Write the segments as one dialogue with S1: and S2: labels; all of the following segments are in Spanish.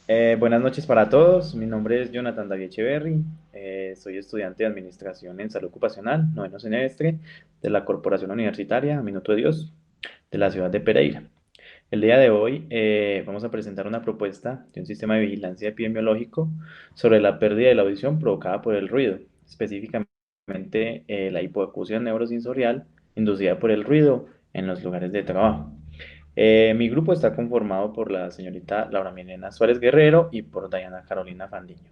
S1: Buenas noches para todos. Mi nombre es Jonathan David Echeverry. Soy estudiante de Administración en Salud Ocupacional, noveno semestre, de la Corporación Universitaria Minuto de Dios, de la ciudad de Pereira. El día de hoy vamos a presentar una propuesta de un sistema de vigilancia epidemiológico sobre la pérdida de la audición provocada por el ruido, específicamente la hipoacusia neurosensorial inducida por el ruido en los lugares de trabajo. Mi grupo está conformado por la señorita Laura Milena Suárez Guerrero y por Diana Carolina Fandiño.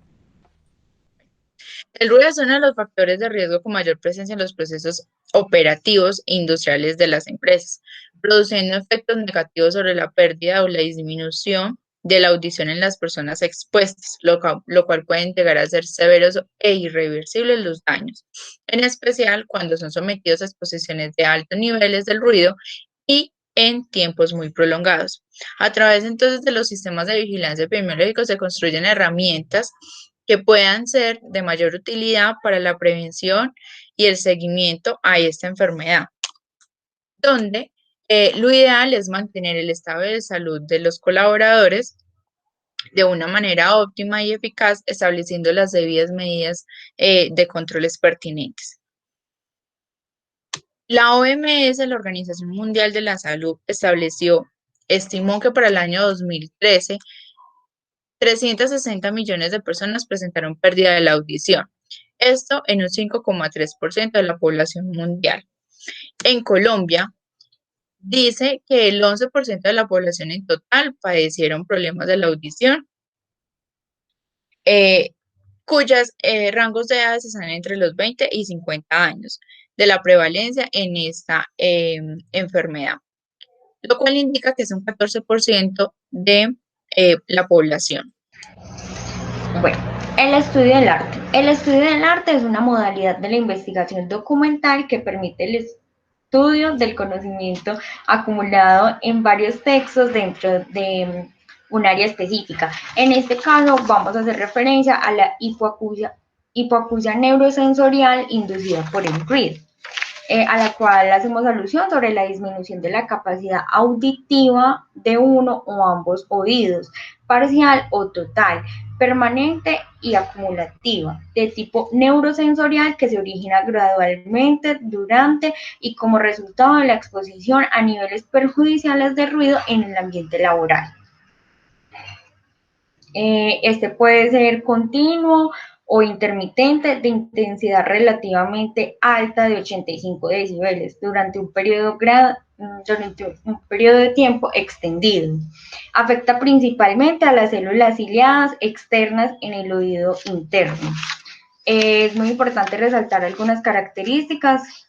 S2: El ruido es uno de los factores de riesgo con mayor presencia en los procesos operativos e industriales de las empresas, produciendo efectos negativos sobre la pérdida o la disminución de la audición en las personas expuestas, lo cual pueden llegar a ser severos e irreversibles los daños, en especial cuando son sometidos a exposiciones de altos niveles del ruido y en tiempos muy prolongados. A través entonces de los sistemas de vigilancia epidemiológica se construyen herramientas que puedan ser de mayor utilidad para la prevención y el seguimiento a esta enfermedad, donde lo ideal es mantener el estado de salud de los colaboradores de una manera óptima y eficaz, estableciendo las debidas medidas de controles pertinentes. La OMS, la Organización Mundial de la Salud, estimó que para el año 2013, 360 millones de personas presentaron pérdida de la audición. Esto en un 5,3% de la población mundial. En Colombia, dice que el 11% de la población en total padecieron problemas de la audición, eh, cuyos rangos de edad están entre los 20 y 50 años de la prevalencia en esta enfermedad, lo cual indica que es un 14% de la población.
S3: Bueno, el estudio del arte. El estudio del arte es una modalidad de la investigación documental que permite el estudio del conocimiento acumulado en varios textos dentro de un área específica. En este caso vamos a hacer referencia a la hipoacusia neurosensorial inducida por el ruido. A la cual hacemos alusión sobre la disminución de la capacidad auditiva de uno o ambos oídos, parcial o total, permanente y acumulativa, de tipo neurosensorial que se origina gradualmente durante y como resultado de la exposición a niveles perjudiciales de ruido en el ambiente laboral. Este puede ser continuo o intermitente de intensidad relativamente alta de 85 decibeles durante un periodo de tiempo extendido. Afecta principalmente a las células ciliadas externas en el oído interno. Es muy importante resaltar algunas características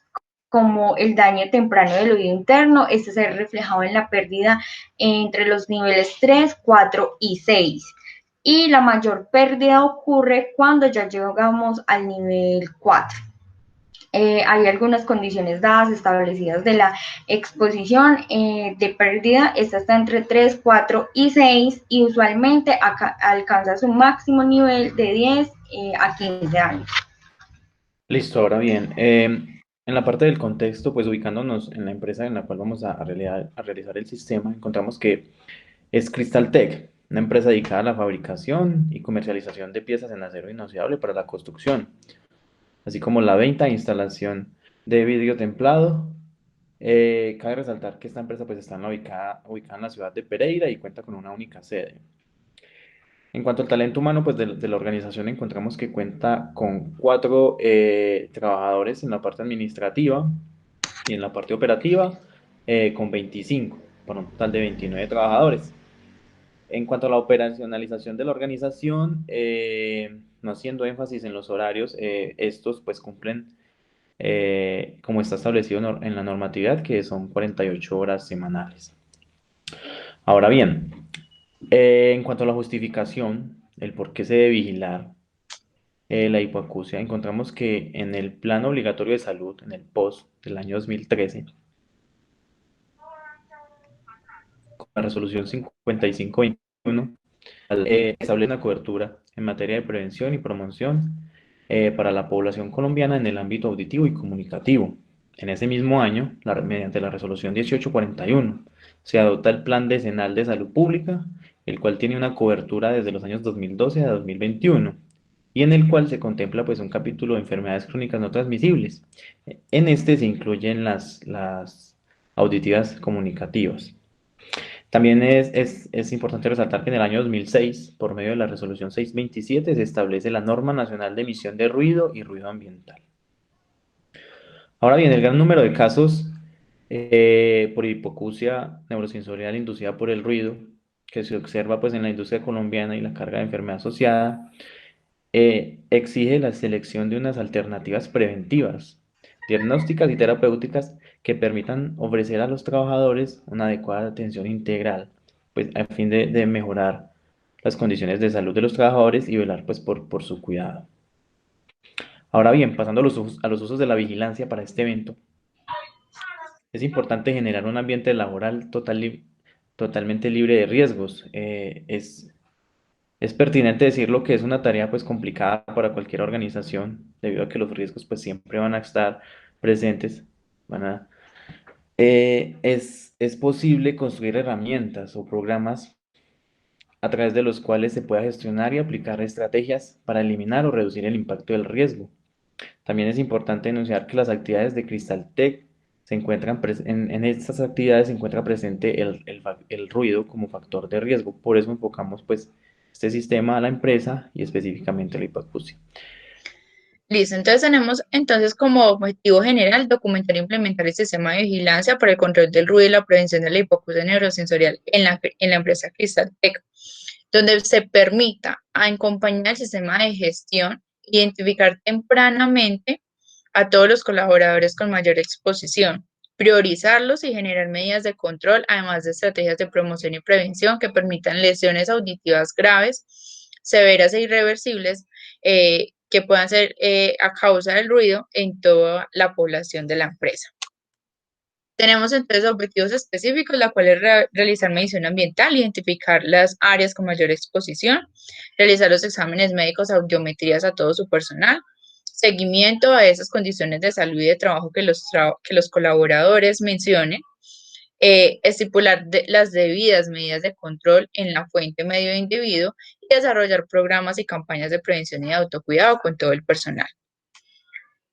S3: como el daño temprano del oído interno. Este se ve reflejado en la pérdida entre los niveles 3, 4 y 6. Y la mayor pérdida ocurre cuando ya llegamos al nivel 4. Hay algunas condiciones dadas establecidas de la exposición de pérdida. Esta está entre 3, 4 y 6 y usualmente alcanza su máximo nivel de 10 a 15 años.
S1: Listo, ahora bien, en la parte del contexto, pues ubicándonos en la empresa en la cual vamos a realizar el sistema, encontramos que es Crystaltech, una empresa dedicada a la fabricación y comercialización de piezas en acero inoxidable para la construcción, así como la venta e instalación de vidrio templado. Cabe resaltar que esta empresa pues está ubicada en la ciudad de Pereira y cuenta con una única sede. En cuanto al talento humano, pues de la organización encontramos que cuenta con cuatro trabajadores en la parte administrativa y en la parte operativa con 25, para un total de 29 trabajadores. En cuanto a la operacionalización de la organización, no haciendo énfasis en los horarios, estos pues cumplen como está establecido en la normatividad, que son 48 horas semanales. Ahora bien, en cuanto a la justificación, el por qué se debe vigilar la hipoacusia, encontramos que en el Plan Obligatorio de Salud, en el POS del año 2013, con la resolución 5521, establece una cobertura en materia de prevención y promoción para la población colombiana en el ámbito auditivo y comunicativo. En ese mismo año, mediante la resolución 1841, se adopta el Plan Decenal de Salud Pública el cual tiene una cobertura desde los años 2012 a 2021 y en el cual se contempla pues un capítulo de enfermedades crónicas no transmisibles. En este se incluyen las auditivas comunicativas. También es importante resaltar que en el año 2006, por medio de la resolución 627, se establece la norma nacional de emisión de ruido y ruido ambiental. Ahora bien, el gran número de casos por hipoacusia neurosensorial inducida por el ruido que se observa pues en la industria colombiana y la carga de enfermedad asociada exige la selección de unas alternativas preventivas, diagnósticas y terapéuticas que permitan ofrecer a los trabajadores una adecuada atención integral, pues a fin de mejorar las condiciones de salud de los trabajadores y velar pues por su cuidado. Ahora bien, pasando a los usos de la vigilancia para este evento, es importante generar un ambiente laboral totalmente libre de riesgos. Es pertinente decirlo que es una tarea pues complicada para cualquier organización, debido a que los riesgos pues siempre van a estar presentes. Van a, es posible construir herramientas o programas a través de los cuales se pueda gestionar y aplicar estrategias para eliminar o reducir el impacto del riesgo. También es importante denunciar que las actividades de Cristaltech se encuentran en estas actividades se encuentra presente el ruido como factor de riesgo. Por eso enfocamos pues este sistema a la empresa y específicamente a la hipoacusia.
S2: Listo, entonces tenemos entonces como objetivo general documentar e implementar el sistema de vigilancia para el control del ruido y la prevención de la hipoacusia neurosensorial en la empresa Cristaltech, donde se permita acompañar el sistema de gestión, identificar tempranamente a todos los colaboradores con mayor exposición, priorizarlos y generar medidas de control, además de estrategias de promoción y prevención que permitan lesiones auditivas graves, severas e irreversibles que puedan ser a causa del ruido en toda la población de la empresa. Tenemos entonces objetivos específicos, la cual es realizar medición ambiental, identificar las áreas con mayor exposición, realizar los exámenes médicos, audiometrías a todo su personal, seguimiento a esas condiciones de salud y de trabajo que los colaboradores mencionen, estipular las debidas medidas de control en la fuente medio de individuo y desarrollar programas y campañas de prevención y de autocuidado con todo el personal.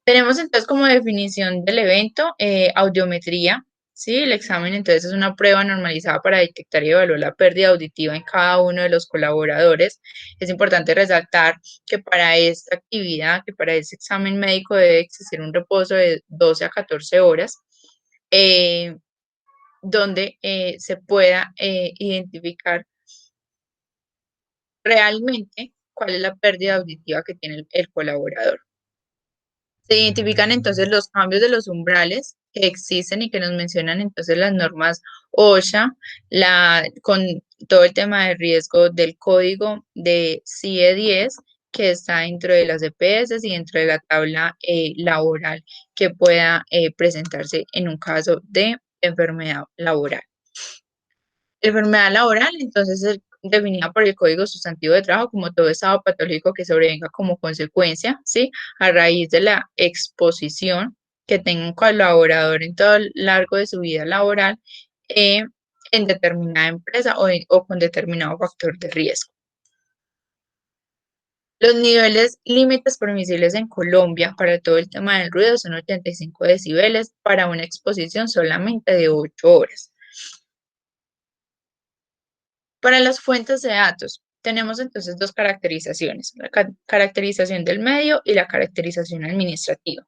S2: Tenemos entonces como definición del evento audiometría, ¿sí? El examen entonces es una prueba normalizada para detectar y evaluar la pérdida auditiva en cada uno de los colaboradores. Es importante resaltar que para esta actividad, que para este examen médico debe existir un reposo de 12 a 14 horas, donde se pueda identificar realmente cuál es la pérdida auditiva que tiene el colaborador. Se identifican entonces los cambios de los umbrales que existen y que nos mencionan entonces las normas OSHA, con todo el tema de riesgo del código de CIE 10 que está dentro de las EPS y dentro de la tabla laboral que pueda presentarse en un caso de enfermedad laboral. Enfermedad laboral, entonces, es definida por el Código Sustantivo de Trabajo como todo estado patológico que sobrevenga como consecuencia, ¿sí? A raíz de la exposición que tenga un colaborador en todo el largo de su vida laboral eh, en determinada empresa o con determinado factor de riesgo. Los niveles límites permisibles en Colombia para todo el tema del ruido son 85 decibeles para una exposición solamente de 8 horas. Para las fuentes de datos, tenemos entonces dos caracterizaciones, la caracterización del medio y la caracterización administrativa.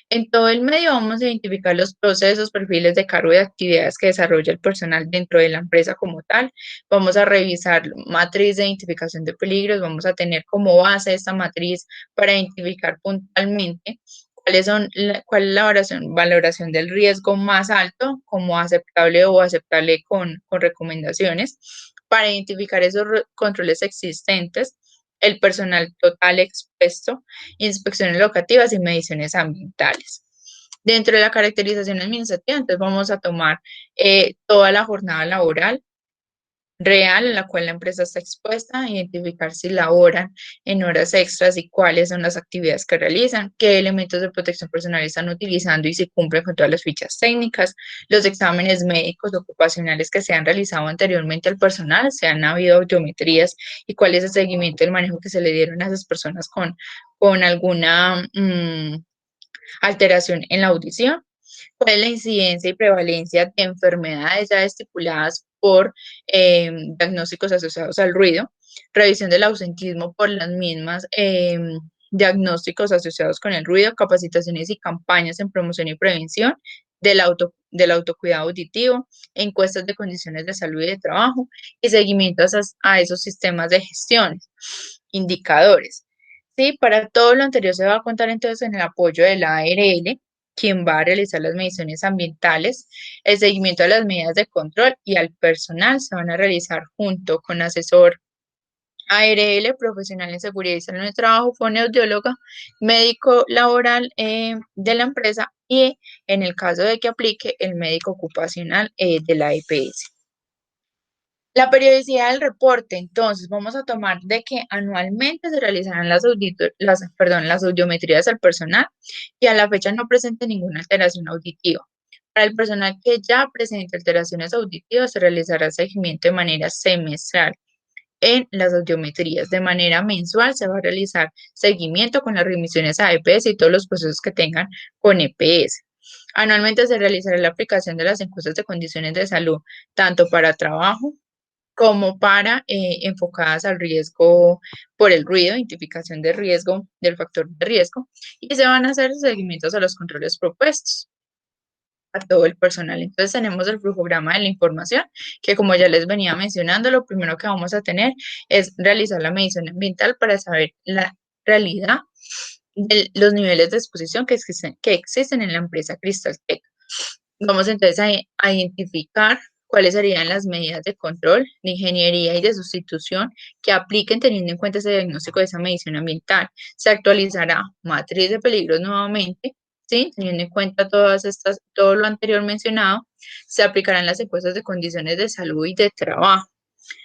S2: En todo el medio vamos a identificar los procesos, perfiles de cargo y actividades que desarrolla el personal dentro de la empresa como tal. Vamos a revisar matriz de identificación de peligros, vamos a tener como base esta matriz para identificar puntualmente cuál es la valoración del riesgo más alto como aceptable o aceptable con recomendaciones para identificar esos controles existentes, el personal total expuesto, inspecciones locativas y mediciones ambientales. Dentro de la caracterización administrativa, entonces vamos a tomar toda la jornada laboral, real a la cual la empresa está expuesta, identificar si laboran en horas extras y cuáles son las actividades que realizan, qué elementos de protección personal están utilizando y si cumplen con todas las fichas técnicas, los exámenes médicos ocupacionales que se han realizado anteriormente al personal, si han habido audiometrías y cuál es el seguimiento del manejo que se le dieron a esas personas con alguna alteración en la audición, cuál es la incidencia y prevalencia de enfermedades ya estipuladas por diagnósticos asociados al ruido, revisión del ausentismo por las mismas diagnósticos asociados con el ruido, capacitaciones y campañas en promoción y prevención del autocuidado auditivo, encuestas de condiciones de salud y de trabajo y seguimiento a esos sistemas de gestión, indicadores. Sí, para todo lo anterior se va a contar entonces en el apoyo de la ARL, quien va a realizar las mediciones ambientales, el seguimiento de las medidas de control y al personal se van a realizar junto con asesor ARL, profesional en seguridad y salud en el trabajo, fonoaudióloga, médico laboral de la empresa y en el caso de que aplique el médico ocupacional de la EPS. La periodicidad del reporte, entonces, vamos a tomar de que anualmente se realizarán las audiometrías al personal y a la fecha no presente ninguna alteración auditiva. Para el personal que ya presente alteraciones auditivas, se realizará el seguimiento de manera semestral en las audiometrías. De manera mensual se va a realizar seguimiento con las remisiones a EPS y todos los procesos que tengan con EPS. Anualmente se realizará la aplicación de las encuestas de condiciones de salud, tanto para trabajo como para enfocadas al riesgo por el ruido, identificación de riesgo, del factor de riesgo, y se van a hacer seguimientos a los controles propuestos a todo el personal. Entonces tenemos el flujograma de la información, que como ya les venía mencionando, lo primero que vamos a tener es realizar la medición ambiental para saber la realidad de los niveles de exposición que existen en la empresa Cristaltec. Vamos entonces a identificar cuáles serían las medidas de control, de ingeniería y de sustitución que apliquen teniendo en cuenta ese diagnóstico de esa medición ambiental. Se actualizará matriz de peligros nuevamente, ¿sí? Teniendo en cuenta todo lo anterior mencionado, se aplicarán las encuestas de condiciones de salud y de trabajo,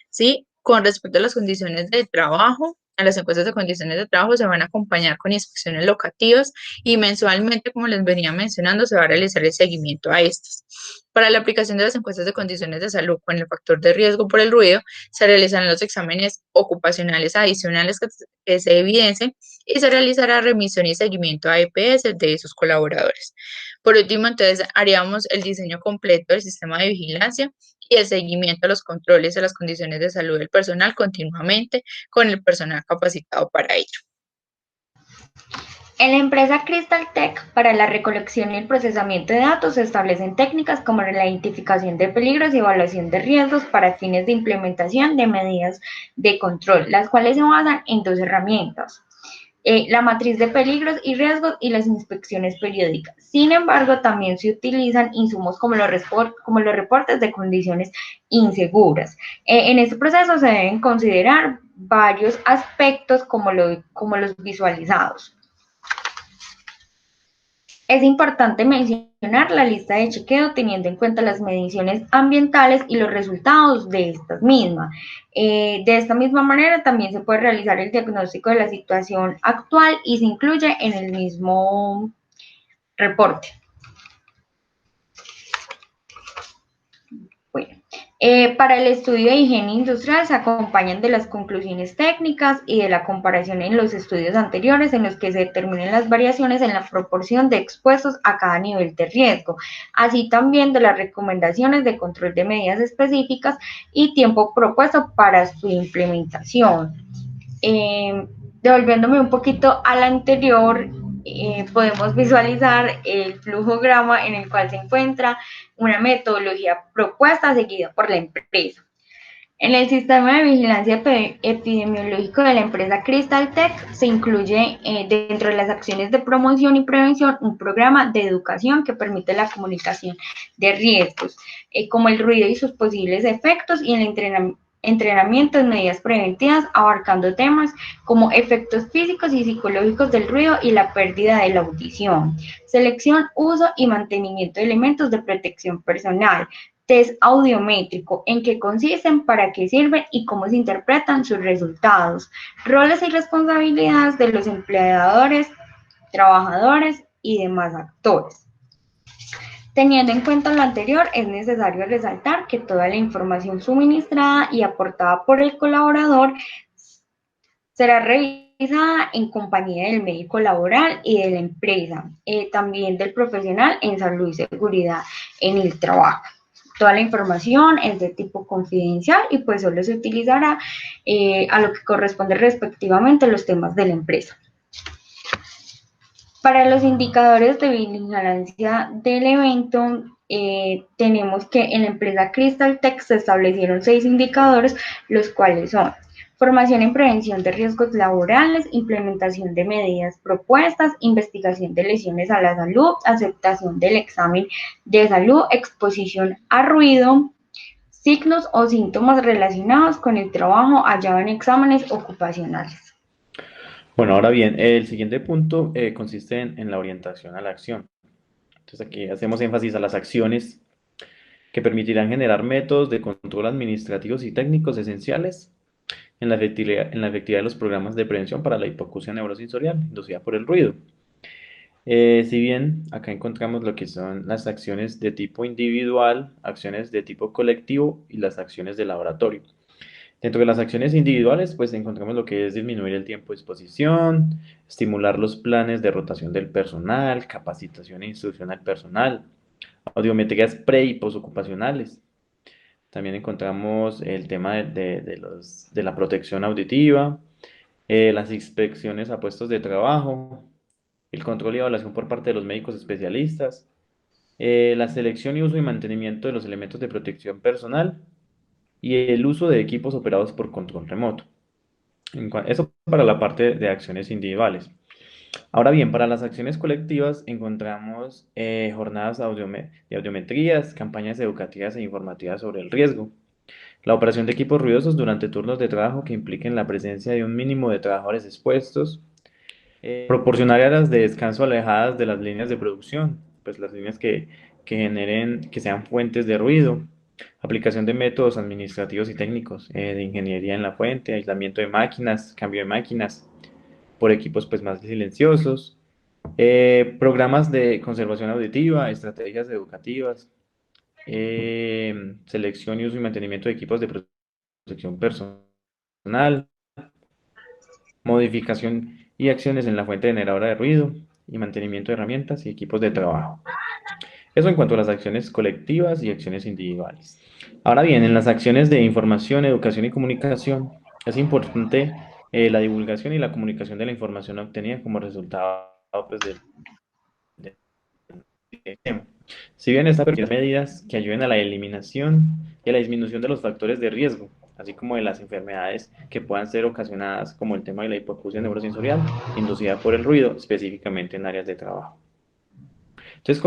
S2: ¿sí? Con respecto a las condiciones de trabajo, a las encuestas de condiciones de trabajo se van a acompañar con inspecciones locativas y mensualmente, como les venía mencionando, se va a realizar el seguimiento a estas. Para la aplicación de las encuestas de condiciones de salud con el factor de riesgo por el ruido, se realizarán los exámenes ocupacionales adicionales que se evidencien y se realizará remisión y seguimiento a EPS de sus colaboradores. Por último, entonces, haríamos el diseño completo del sistema de vigilancia y el seguimiento a los controles de las condiciones de salud del personal continuamente con el personal capacitado para ello.
S3: En la empresa Cristaltec, para la recolección y el procesamiento de datos se establecen técnicas como la identificación de peligros y evaluación de riesgos para fines de implementación de medidas de control, las cuales se basan en dos herramientas. La matriz de peligros y riesgos y las inspecciones periódicas. Sin embargo, también se utilizan insumos como los reportes de condiciones inseguras. En este proceso se deben considerar varios aspectos como los visualizados. Es importante mencionar la lista de chequeo teniendo en cuenta las mediciones ambientales y los resultados de estas mismas. De esta misma manera también se puede realizar el diagnóstico de la situación actual y se incluye en el mismo reporte. Bueno, para el estudio de higiene industrial se acompañan de las conclusiones técnicas y de la comparación en los estudios anteriores en los que se determinan las variaciones en la proporción de expuestos a cada nivel de riesgo, así también de las recomendaciones de control de medidas específicas y tiempo propuesto para su implementación. Devolviéndome un poquito al anterior, podemos visualizar el flujograma en el cual se encuentra una metodología propuesta seguida por la empresa. En el sistema de vigilancia epidemiológico de la empresa Cristaltec se incluye dentro de las acciones de promoción y prevención un programa de educación que permite la comunicación de riesgos, como el ruido y sus posibles efectos y el entrenamiento en medidas preventivas abarcando temas como efectos físicos y psicológicos del ruido y la pérdida de la audición, selección, uso y mantenimiento de elementos de protección personal, test audiométrico, en qué consisten, para qué sirven y cómo se interpretan sus resultados, roles y responsabilidades de los empleadores, trabajadores y demás actores. Teniendo en cuenta lo anterior, es necesario resaltar que toda la información suministrada y aportada por el colaborador será revisada en compañía del médico laboral y de la empresa, también del profesional en salud y seguridad en el trabajo. Toda la información es de tipo confidencial y pues solo se utilizará a lo que corresponde respectivamente los temas de la empresa. Para los indicadores de vigilancia del evento, tenemos que en la empresa Crystal Tech se establecieron 6 indicadores, los cuales son formación en prevención de riesgos laborales, implementación de medidas propuestas, investigación de lesiones a la salud, aceptación del examen de salud, exposición a ruido, signos o síntomas relacionados con el trabajo hallado en exámenes ocupacionales.
S1: Bueno, ahora bien, el siguiente punto consiste en la orientación a la acción. Entonces aquí hacemos énfasis a las acciones que permitirán generar métodos de control administrativos y técnicos esenciales en la efectividad de los programas de prevención para la hipoacusia neurosensorial inducida por el ruido. Si bien acá encontramos lo que son las acciones de tipo individual, acciones de tipo colectivo y las acciones de laboratorio. Dentro de las acciones individuales, pues encontramos lo que es disminuir el tiempo de exposición, estimular los planes de rotación del personal, capacitación e instrucción al personal, audiometrías pre y posocupacionales. También encontramos el tema de la protección auditiva, las inspecciones a puestos de trabajo, el control y evaluación por parte de los médicos especialistas, la selección y uso y mantenimiento de los elementos de protección personal y el uso de equipos operados por control remoto. Eso para la parte de acciones individuales. Ahora bien, para las acciones colectivas encontramos jornadas de audiometrías, campañas educativas e informativas sobre el riesgo, la operación de equipos ruidosos durante turnos de trabajo que impliquen la presencia de un mínimo de trabajadores expuestos, proporcionar áreas de descanso alejadas de las líneas de producción, pues las líneas que sean fuentes de ruido, aplicación de métodos administrativos y técnicos, de ingeniería en la fuente, aislamiento de máquinas, cambio de máquinas por equipos pues más silenciosos, programas de conservación auditiva, estrategias educativas, selección y uso y mantenimiento de equipos de protección personal, modificación y acciones en la fuente generadora de ruido y mantenimiento de herramientas y equipos de trabajo. Eso en cuanto a las acciones colectivas y acciones individuales. Ahora bien, en las acciones de información, educación y comunicación, es importante la divulgación y la comunicación de la información obtenida como resultado pues, del tema. Si bien estas medidas que ayuden a la eliminación y a la disminución de los factores de riesgo, así como de las enfermedades que puedan ser ocasionadas, como el tema de la hipoacusia neurosensorial, inducida por el ruido, específicamente en áreas de trabajo. Entonces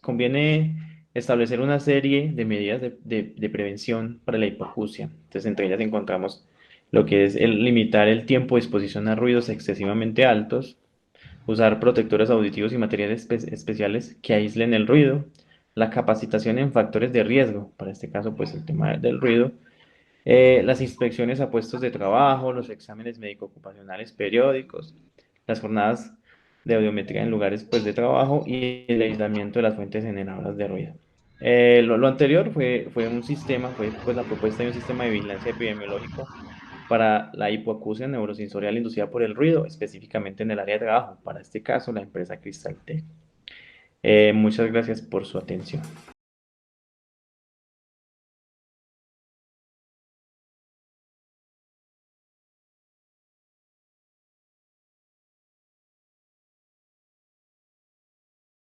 S1: conviene establecer una serie de medidas de prevención para la hipoacusia. Entonces entre ellas encontramos lo que es el limitar el tiempo de exposición a ruidos excesivamente altos, usar protectores auditivos y materiales especiales que aíslen el ruido, la capacitación en factores de riesgo, para este caso pues el tema del ruido, las inspecciones a puestos de trabajo, los exámenes médico-ocupacionales periódicos, las jornadas de audiometría en lugares pues, de trabajo y el aislamiento de las fuentes generadoras de ruido. Lo anterior fue un sistema, fue pues, la propuesta de un sistema de vigilancia epidemiológico para la hipoacusia neurosensorial inducida por el ruido, específicamente en el área de trabajo, para este caso la empresa Crystal Tech. Muchas gracias por su atención.